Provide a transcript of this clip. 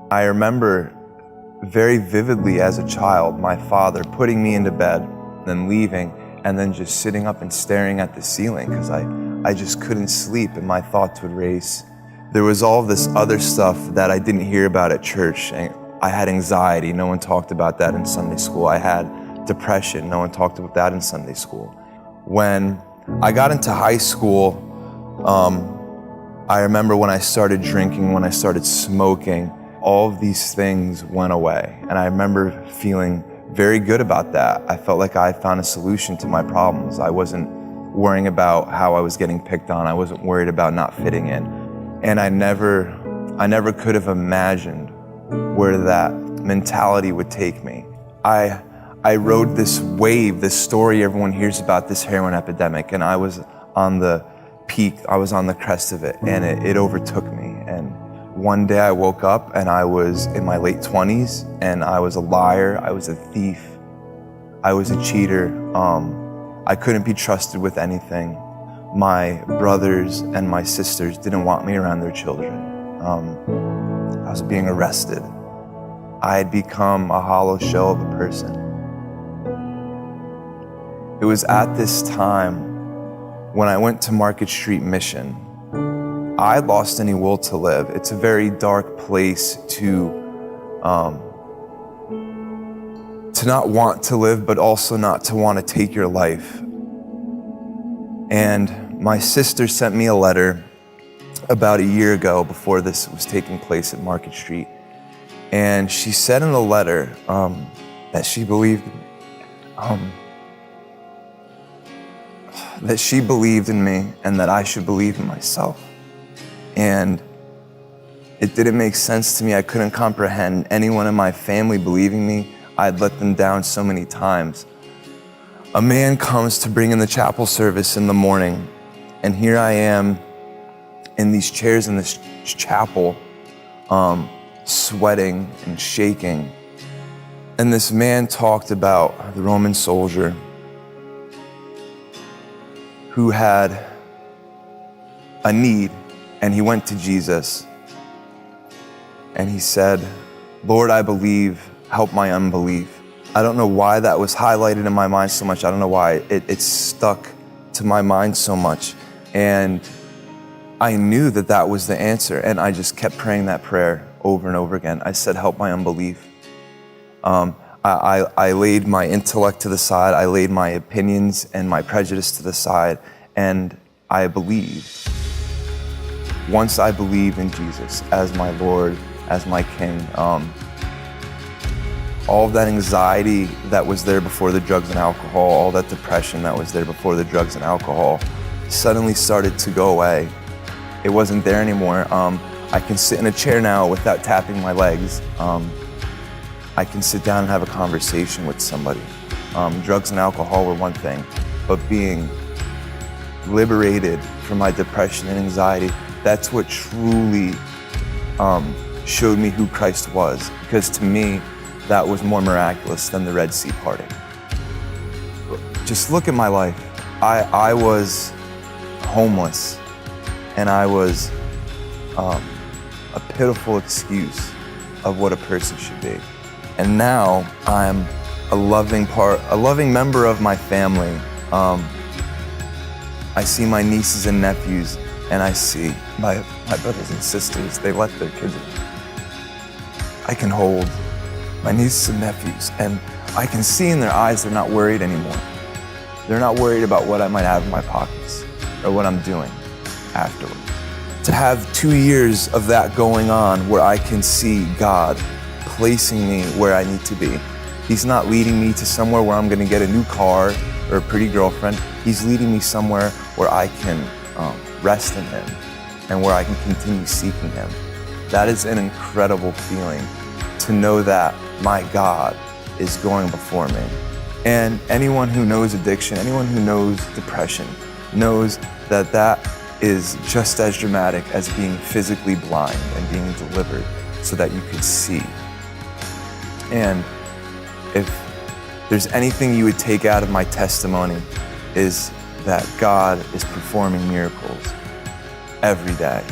I remember very vividly as a child, my father putting me into bed, then leaving, and then just sitting up and staring at the ceiling because I just couldn't sleep and my thoughts would race. There was all this other stuff that I didn't hear about at church. I had anxiety, no one talked about that in Sunday school. I had depression, no one talked about that in Sunday school. When I got into high school, I remember when I started drinking, when I started smoking, all of these things went away. And I remember feeling very good about that. I felt like I had found a solution to my problems. I wasn't worrying about how I was getting picked on. I wasn't worried about not fitting in. And I never could have imagined where that mentality would take me. I rode this wave, this story everyone hears about, this heroin epidemic, and I was on the peak, I was on the crest of it, and it overtook me. And one day I woke up and I was in my late 20s, and I was a liar, I was a thief, I was a cheater. I couldn't be trusted with anything. My brothers and my sisters didn't want me around their children. I was being arrested. I had become a hollow shell of a person. It was at this time when I went to Market Street Mission, I lost any will to live. It's a very dark place to not want to live, but also not to want to take your life. And my sister sent me a letter about a year ago before this was taking place at Market Street. And she said in the letter that she believed in me and that I should believe in myself. And it didn't make sense to me. I couldn't comprehend anyone in my family believing me. I'd let them down so many times. A man comes to bring in the chapel service in the morning, and here I am in these chairs in this chapel, sweating and shaking. And this man talked about the Roman soldier who had a need, and he went to Jesus and he said, "Lord, I believe, help my unbelief." I don't know why that was highlighted in my mind so much. I don't know why it stuck to my mind so much. And I knew that that was the answer, and I just kept praying that prayer over and over again. I said, "Help my unbelief." I laid my intellect to the side, I laid my opinions and my prejudice to the side, and I believed. Once I believed in Jesus as my Lord, as my King, all of that anxiety that was there before the drugs and alcohol, all that depression that was there before the drugs and alcohol, suddenly started to go away. It wasn't there anymore. I can sit in a chair now without tapping my legs. I can sit down and have a conversation with somebody. Drugs and alcohol were one thing, but being liberated from my depression and anxiety, that's what truly showed me who Christ was, because to me, that was more miraculous than the Red Sea parting. Just look at my life. I was homeless, and I was a pitiful excuse of what a person should be. And now I'm a loving member of my family. I see my nieces and nephews, and I see my brothers and sisters, they let their kids in. I can hold my nieces and nephews, and I can see in their eyes they're not worried anymore. They're not worried about what I might have in my pockets or what I'm doing afterward. To have 2 years of that going on where I can see God placing me where I need to be. He's not leading me to somewhere where I'm gonna get a new car or a pretty girlfriend. He's leading me somewhere where I can rest in Him and where I can continue seeking Him. That is an incredible feeling, to know that my God is going before me. And anyone who knows addiction, anyone who knows depression, knows that that is just as dramatic as being physically blind and being delivered so that you could see. And if there's anything you would take out of my testimony, is that God is performing miracles every day.